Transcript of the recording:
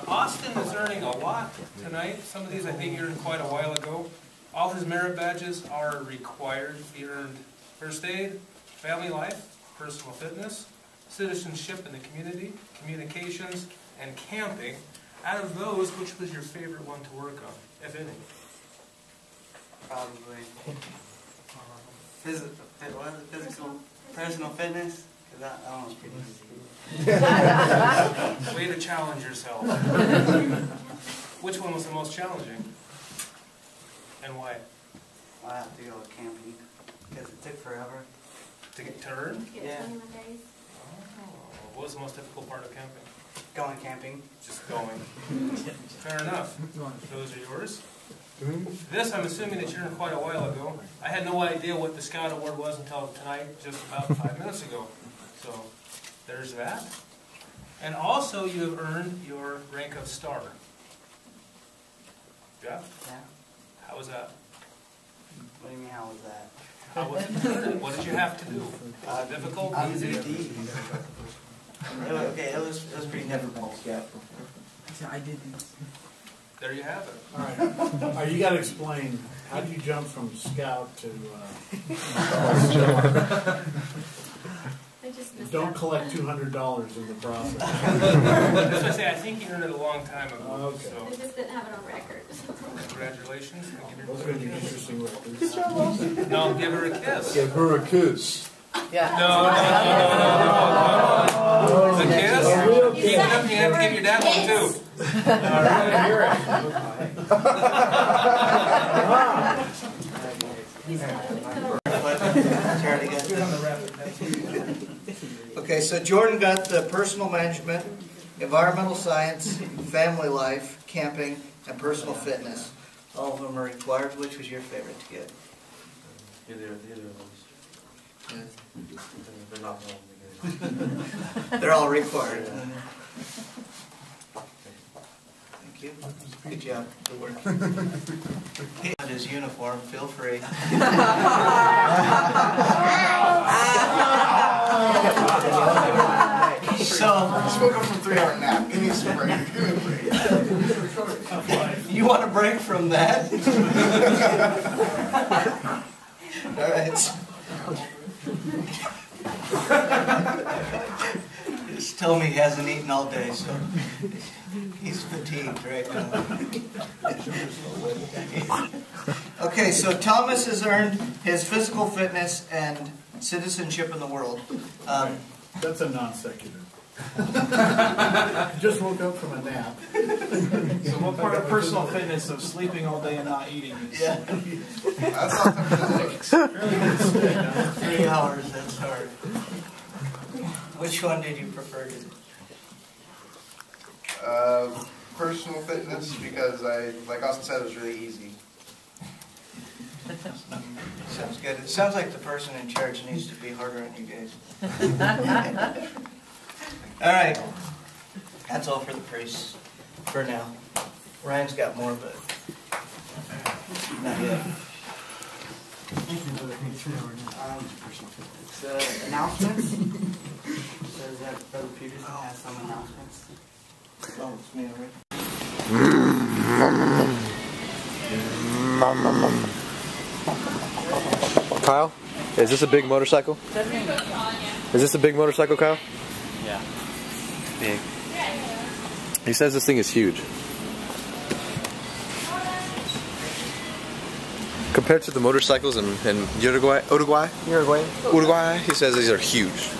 Austin is earning a lot tonight. Some of these I think he earned quite a while ago. All his merit badges are required. He earned first aid, family life, personal fitness, citizenship in the community, communications, and camping. Out of those, which was your favorite one to work on, if any? Probably physical, personal fitness. Cause that one was pretty easy. Way to challenge yourself. Which one was the most challenging? And why? I have to go with camping because it took forever. To get to earn? Yeah. 21 days. Oh, what was the most difficult part of camping? Going camping. Just going. Fair enough. Those are yours. This, I'm assuming that you earned quite a while ago. I had no idea what the Scout Award was until tonight, just about 5 minutes ago. So, there's that. And also, you have earned your rank of Star. Yeah? Yeah. How was that? What do you mean, how was that? How was it to earn it? What did you have to do? Was it difficult? Easy? Okay, it was pretty difficult. Yeah. I did these. There you have it. All right. You got to explain, how do you jump from Scout to... I just missed don't that. collect $200 in the process. That's what I say. I think he earned it a long time ago. Okay. So, I just didn't have it on record. congratulations. And give Those are her going to a be kiss. interesting records. No, give her a kiss. Give her a kiss. No. The kiss? Keep it up, you have to give your dad one too. All right, hear Okay, so Jordan got the personal management, environmental science, family life, camping, and personal fitness. All of them are required. Which was your favorite to get? Either of those. Yeah. They're not all They're all required. Thank you. Good job. Good work. His uniform. Feel free. So, just woke up from a 3-hour nap. Give me some break. Give me a break. You want a break from that? All right. Just tell me he hasn't eaten all day, so he's fatigued right now. Okay, so Thomas has earned his physical fitness and citizenship in the world. That's a non sequitur. Just woke up from a nap. So what part of personal fitness of sleeping all day and not eating is? Yeah. That's not the physics. 3 hours, that's hard. Which one did you prefer to do? Personal fitness, because like Austin said, it was really easy. Sounds good. It sounds like the person in charge needs to be harder on you guys. All right. That's all for the priests for now. Ryan's got more, but not yet. It's announcements. Says that Brother Peterson has some announcements. Oh, it's me already. Kyle, is this a big motorcycle? Is this a big motorcycle, Kyle? Yeah. Big. He says this thing is huge. Compared to the motorcycles in Uruguay, he says these are huge.